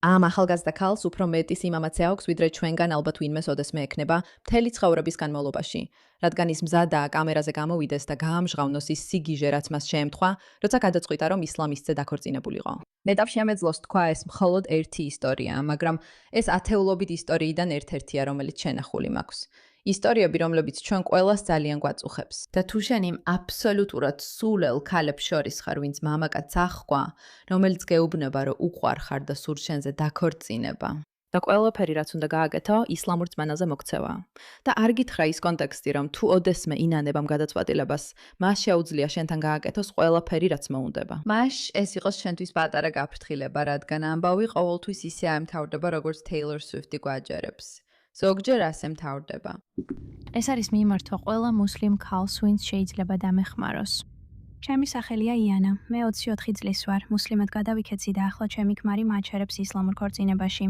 ამ ახალგაზრდა ქალს უფრო მეტი სიმამაცე აქვს, ვიდრე ჩვენგან ალბათ ვინმეს ოდესმე ექნება მთელი ცხოვრების განმავლობაში, რადგან ის მზადაა კამერაზე გამოვიდეს და გაამჟღავნოს ის სიგიჟე, რაც მას შეემთხვა, როცა გადაწყვიტა, რომ ისლამისტზე დაქორწინებულიყო. მეტად შემეძლოს თქვა ეს მხოლოდ ერთი ისტორიაა, მაგრამ ეს ათეულობით ისტორიიდან ერთ-ერთია, რომელიც შენახული მაქვს. ისტორიები, რომლებიც ჩვენ ყველას ძალიან გვაწუხებს. და თუ შენ იმ აბსოლუტურად სულელ ქალებს შორის ხარ, ვინც მამაკაცს აღყვა, რომელიც გეუბნება, რომ უყვარ ხარ და სურს შენზე დაქორწინება. და ყველაფერი, რაც უნდა გააკეთო, ისლამურ ძმანაზე მოქცევა. და არ გითხრა ის კონტექსტი, რომ თუ ოდესმე ინანებამ გადაწყვეტილებას, მას შეუძლია შენთან გააკეთოს ყველაფერი, რაც მოუნდება. მას ეს იყოს შენთვის პატარა გაფრთხილება, რადგან ამბავი ყოველთვის ისე ამთავრდება, როგორც Taylor Swift-ი გვაჯერებს. ზოგჯერ ასე მთავრდება. ეს არის მიმართვა ყველა მუსლიმ ქალს, ვინც შეიძლება დამეხმაროს. ჩემი სახელია იანა. მე 24 წლის ვარ. მუსლიმად გადავიქეცი და ახლა ჩემი ქმარი მაჩერებს ისლამურ ქორწინებაში.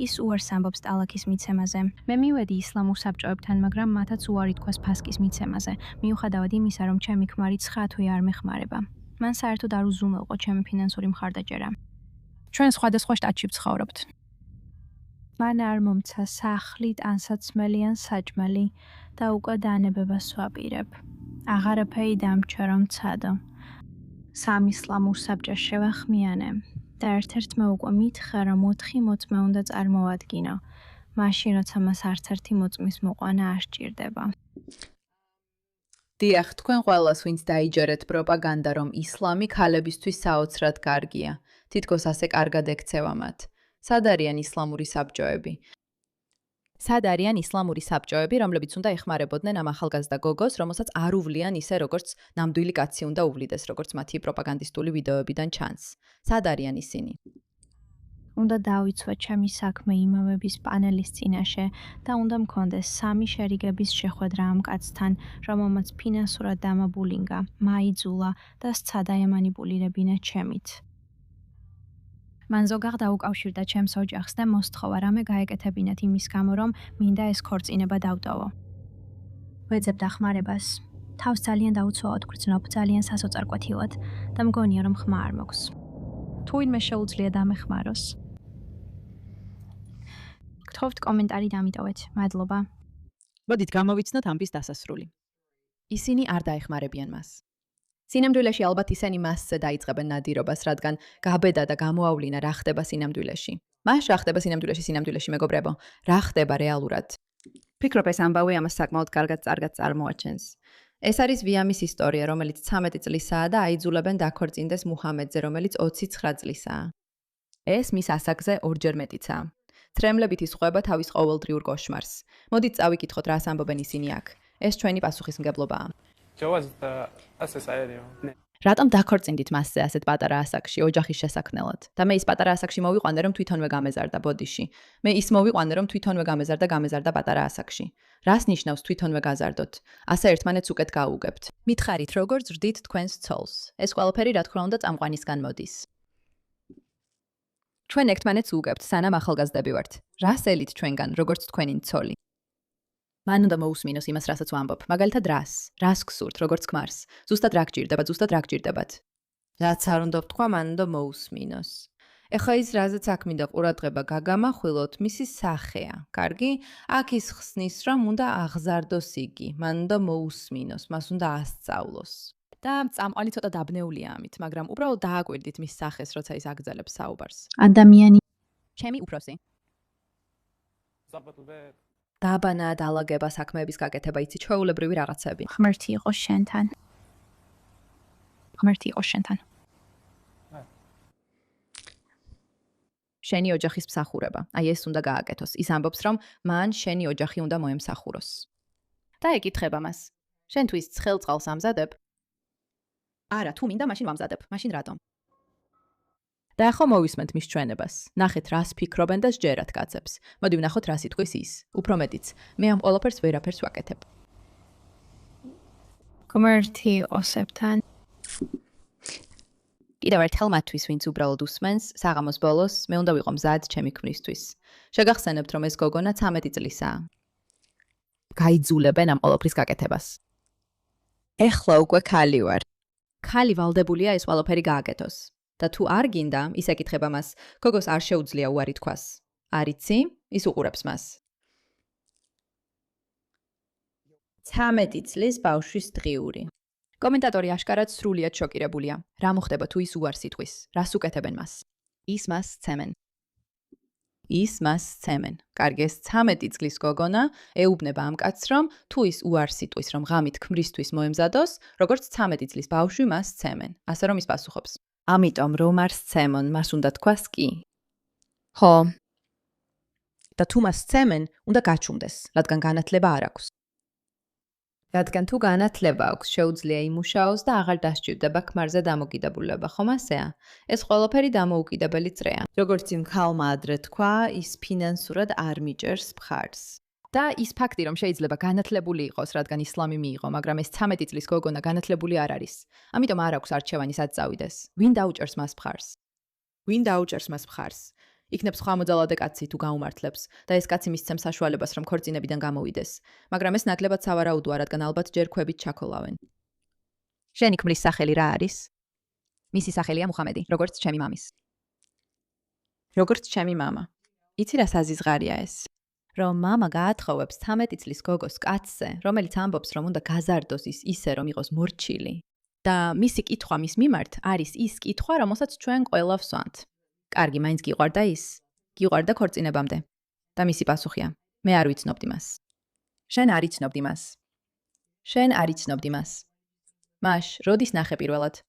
ის უარს ამბობს ტალაქის მიცემაზე. მე მივედი ისლამურ საბჭოებთან, მაგრამ მათაც უარი თქვას ფასკის მიცემაზე. მიუხედავად იმისა, რომ ჩემი ქმარი ცხათვე არ მეხმარება. მან საერთოდ არ უზრუნველყო ჩემი ფინანსური მხარდაჭერა. ჩვენ სხვადასხვა შტატში ვცხოვრობთ. მან არ მომცა სახლი, ტანსაცმელი ან საჭმელი და უკვე დანებებას ვაპირებ. აღარაფერი დამრჩა რომ ცადო. სამ ისლამურ საბჭოს შევახმიანე და ერთ-ერთმა უკვე მითხრა, რომ 4 მოწმე უნდა წარმოვადგინო. მაშინ, როცა მას არც ერთი მოწმის მოყვანა არ სჭირდება. დიახ, თქვენ ყველას, ვინც დაიჯერეთ პროპაგანდა, რომ ისლამი ქალებისთვის საოცრად კარგია. თითქოს ასე კარგად ექცევა მათ. სად არიან ისლამური საბჭოები? სად არიან ისლამური საბჭოები, რომლებიც უნდა ეხმარებოდნენ ამ ახალგაზრდა გოგოს, რომელსაც არ უვლიან ისე, როგორც ნამდვილი კაცი უნდა უვლიდეს, როგორც მათი პროპაგანდისტული ვიდეოებიდან ჩანს. სად არიან ისინი? უნდა დავიცვა ჩემი საქმე იმამების პანელის წინაშე და უნდა მქონდეს 3 შერიგების შეხვედრა ამ კაცთან, რომელმაც ფინანსურად დამაბულინგა, მაიძულა და სცადა ემანიპულირებინა ჩემით. მან ზოგადად დაუკავშირდა ჩემს ოჯახს და მოსთხოვა რამე გაეკეთებინათ იმის გამო, რომ მინდა ეს ქორწინება დავტოვო. ვეძებ დახმარებას. თავს ძალიან დაუცვავად გვგრძნობ, ძალიან სასოწარკვეთილად და მგონია, რომ ხმა არ მოქვს. თუ ვინმე შეუძლია დამეხმაროს. გთხოვთ კომენტარი დამიტოვეთ. მადლობა. მოდით გამოვიცნოთ ამბის დასასრული. ისინი არ დაეხმარებიან მას. სინამდვილეში ალბათ ისინი მასზე დაიწყებენ ნადირობას, რადგან გაბედა და გამოავლინა რა ხდება სინამდვილეში. მას რა ხდება სინამდვილეში, მეგობრებო? რა ხდება რეალურად? ფიქრობ, ეს ამბავი ამას საკმაოდ კარგად წარმოაჩენს. ეს არის ვიამის ისტორია, რომელიც 13 წლისაა და აიძულებენ დაქორწინდეს მუჰამედზე, რომელიც 29 წლისაა. ეს მის ასაკზე ორჯერ მეტიცაა. თრემლებით ისყვება თავის ყოველდღიურ კოშმარს. მოდით წავიკითხოთ, რას ამბობენ ისინი აქ. ეს ჩვენი პასუხისმგებლობაა. რატომ დაქორწინდით მასზე ასეთ პატარა ასაკში, ოჯახის შესაქმნელად? და მე ის პატარა ასაკში მოვიყვანე, რომ თვითონვე გამეზარდა ბოდიში. მე ის მოვიყვანე, რომ თვითონვე გამეზარდა პატარა ასაკში. რას ნიშნავს თვითონვე გაზარდოთ? ასე ერთმანეთს უკეთ გაუგებთ. მითხარით, როგორ ზრდით თქვენს ცოლს? ეს ყველაფერი რა თქმა უნდა წამყვანისგან მოდის. ჩვენ ერთმანეთს უგებთ, სანამ ახალგაზრდები ვართ. რას ელით ჩვენგან, როგორც თქვენი ცოლი? მან უნდა მოусმინოს იმას, რასაც ვამბობ. მაგალითად, რას გსურთ, როგორც ქმარს? ზუსტად რა გჭირდებათ? რაც არ უნდა ვთქვა, მან უნდა მოусმინოს. ეხლა ის რაზეც აქ მინდა ყურადღება გაგამახვილოთ, მისი სახეა. კარგი? აქ ის ხსნის, რომ უნდა აღზარდოს იგი, მან უნდა მოусმინოს, მას უნდა ასწავლოს. და წამყვანი ცოტა დაბნეულია ამით, მაგრამ უბრალოდ დააკვირდით მის სახეს, როცა ის აგრძელებს საუბარს. ადამიანი. ჩემი უფროსი. დაბანა, დალაგება, საქმეების გაკეთება, იცი, ჩვეულებრივი რაღაცები. ღმერთი იყოს შენთან. შენი ოჯახის მსახურება. აი ეს უნდა გააკეთოს. ის ამბობს, რომ მან შენი ოჯახი უნდა მოემსახუროს. და ეკითხება მას. შენ თუ ის ცხელ წყალს ამზადებ? არა, თუ მინდა, მაშინ ვამზადებ. მაშინ რატომ? და ახლა მოვისმენთ მის ჩვენებას. ნახეთ, რას ფიქრობენ და სჯერათ კაცებს. მოდი ვნახოთ, რას იტყვის ის. უფრო მეტიც, მე ამ ყველაფერს ვერაფერს ვაკეთებ. ღმერთი ოსებთან. კიდევ ერთხელ მათთვის, ვინც უბრალოდ უსმენს, საღამოს ბოლოს მე უნდა ვიყო მზად ჩემი ქმრისთვის. შეგახსენებთ, რომ ეს გოგონა 13 წლისაა. გაიძულებენ ამ ყველაფრის გაკეთებას. ეხლა უკვე ქალი ვარ. ქალი ვალდებულია ეს ყველაფერი გააკეთოს. და თუ არ გინდა, ის ეკითხება მას, გოგოს არ შეუძლია უარი თქვას. არ იცი, ის უყურებს მას. 13 წლის ბავშვის დღიური. კომენტატორი აშკარად სრულიად შოკირებულია. რა მოხდება თუ ის უარს იტყვის? რას უკეთებენ მას? ის მას სცემენ. კარგი, ეს 13 წლის გოგონა ეუბნება ამ კაცს, რომ თუ ის უარს იტყვის, რომ ღამით ქმრისთვის მოემზადოს, როგორც 13 წლის ბავშვი მას სცემენ. ასე რომ ის პასუხობს. ამიტომ რომ არ სცემონ, მას უნდა თქვას კი. ხო. და თუ მას სცემენ, უნდა გაჩუმდეს, რადგან განათლება არ აქვს. რადგან თუ განათლება აქვს, შეუძლია იმუშაოს და აღარ დასჭირდება ქმარზე დამოკიდებულება, ხომ ასეა? ეს ყველაფერი დამოუკიდებელი წრეა. როგორც იმ ქალმა ადრე თქვა, ის ფინანსურად არ მიჭერს მხარს. და ის ფაქტი, რომ შეიძლება განათლებული იყოს, რადგან ისლამი მიიღო, მაგრამ ეს 13 წლის გოგონა განათლებული არ არის. ამიტომ არ აქვს არჩევანი სად წავიდეს. ვინ დაუჭერს მას მხარს? იქნებ სხვა მოძალადე კაცი თუ გაუმართლებს და ეს კაცი მისცემს საშუალებას, რომ ქორწინებიდან გამოვიდეს. მაგრამ ეს ნაკლებად სავარაუდოა, რადგან ალბათ ჯერ ქვებით ჩაქოლავენ. შენი ქმრის სახელი რა არის? მისი სახელია მუხამედი, როგორც ჩემი მამის. როგორც ჩემი მამა. იცი რა საზიზღარია ეს? რომ მამა გაათხოვებს 13 წლის გოგოს კაცზე, რომელიც ამბობს, რომ უნდა გაზარდოს ის ისე, რომ იყოს მორჩილი. და მისი კითხვა მის მიმართ არის ის კითხვა, რომელსაც ჩვენ ყველა ვსვამთ. კარგი, მაინც გიყვარდა ის? გიყვარდა ქორწინებამდე. და მისი პასუხია: მე არ ვიცნობდი მას. შენ არ იცნობდი მას. მაშ, როდის ნახე პირველად?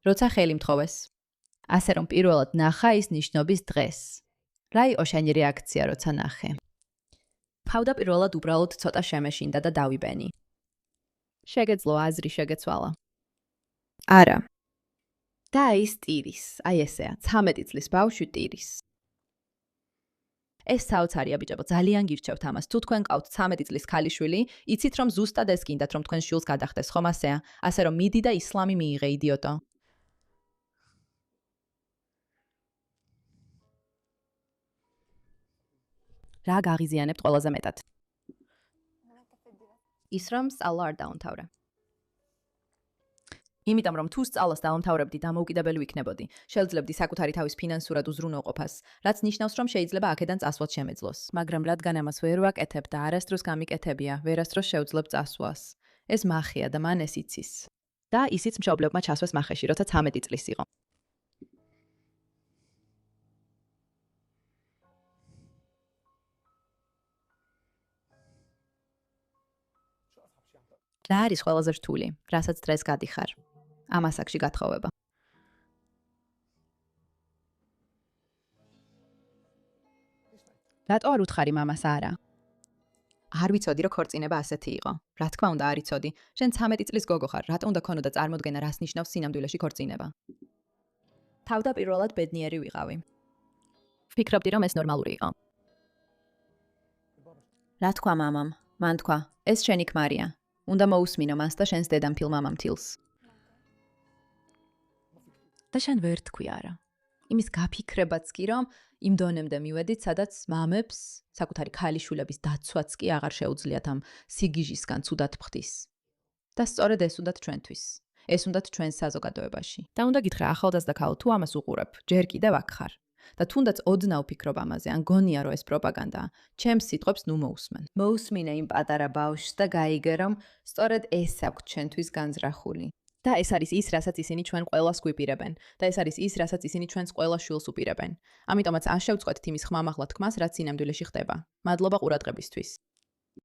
როცა ხელი მთხოვეს. ასე რომ პირველად ნახა ის ნიშნობის დღეს. რა იყო შენი რეაქცია, როცა ნახე? თავდაპირველად უბრალოდ ცოტა შემეშინდა და დავიბენი. შეგეძლო აზრი შეგეცვალა. არა. და ის ტირის, აი ესეა, 13 წლის ბავშვი ტირის. ეს საოცარია ბიჭებო, ძალიან გირჩევთ ამას. თუ თქვენ ყავთ 13 წლის ქალიშვილი, იცით რომ ზუსტად ეს გინდათ რომ თქვენ შვილს გადახდეს, ხომ ასეა? ასე რომ მიდი და ისლამი მიიღე, იდიოტო. რა გაღიზიანებთ ყველაზე მეტად? ის რომ სწავლა არ დაუმთავრე. იმიტომ რომ თუ სწავლას დაუმთავრებდი, დამოუკიდებელი ვიქნებოდი. შეძლებდი საკუთარი თავის ფინანსურად უზრუნველყოფას, რაც ნიშნავს, რომ შეიძლება აქედან წასვლაც შემეძლოს. მაგრამ რადგან ამას ვერ ვაკეთებ და არასდროს გამიკეთებია, ვერასდროს შევძლებ წასვლას. ეს მახია და მან ეს იცის. და ისიც მშობლებმა ჩასვეს მახეში, როცა 13 წლის იყო. რა არის ყველაზე რთული, რასაც დღეს გადიხარ? ამ ასაკში გათხოვება. რატო არ უთხარი მამას არა? არ ვიცოდი, რომ ქორწინება ასეთი იყო. რა თქმა უნდა, არ იცოდი. შენ 13 წლის გოგო ხარ, რატო უნდა ქონოდა წარმოდგენა, რას ნიშნავს სინამდვილეში ქორწინება? თავდაპირველად ბედნიერი ვიყავი. ვფიქრობდი, რომ ეს ნორმალური იყო. რა თქვა მამამ? მან თქვა, ეს შენი ქმარია. უნდა მოусმინო მას და შენს დედამფილ მამამთილს. და შენ ვერ თქვი არა. იმის გაფიქრებაც კი, რომ იმ დონემდე მივედით, სადაც მამებს, საკუთარი ქალიშვილების დაცვაც კი აღარ შეუძლიათ ამ სიგიჟისგან ცუდად ფხდის. და სწორედ ეს უნდათ ჩვენთვის. ეს უნდათ ჩვენ საზოგადოებაში. და უნდა გითხრა ახალგაზრდა ქალ, თუ ამას უყურებ, ჯერ კიდევ აქ ხარ. და თუნდაც ოდნავ ფიქრობ ამაზე, ან გონია რომ ეს პროპაგანდაა, ჩემს სიტყვებს ნუ მოусმენ. მოусმინე იმ პატარა ბავშვს და გაიგე, რომ სწორედ ეს აქვს ჩვენთვის განზრახული. და ეს არის ის, რასაც ისინი ჩვენ ყველას გვიპირებენ. და ეს არის ის, რასაც ისინი ჩვენს ყველა შვილს უპირებენ. ამიტომაც არ შევწყვეტთ იმის ხმამაღლა თქმას, რაც სინამდვილეში ხდება. მადლობა ყურადღებისთვის.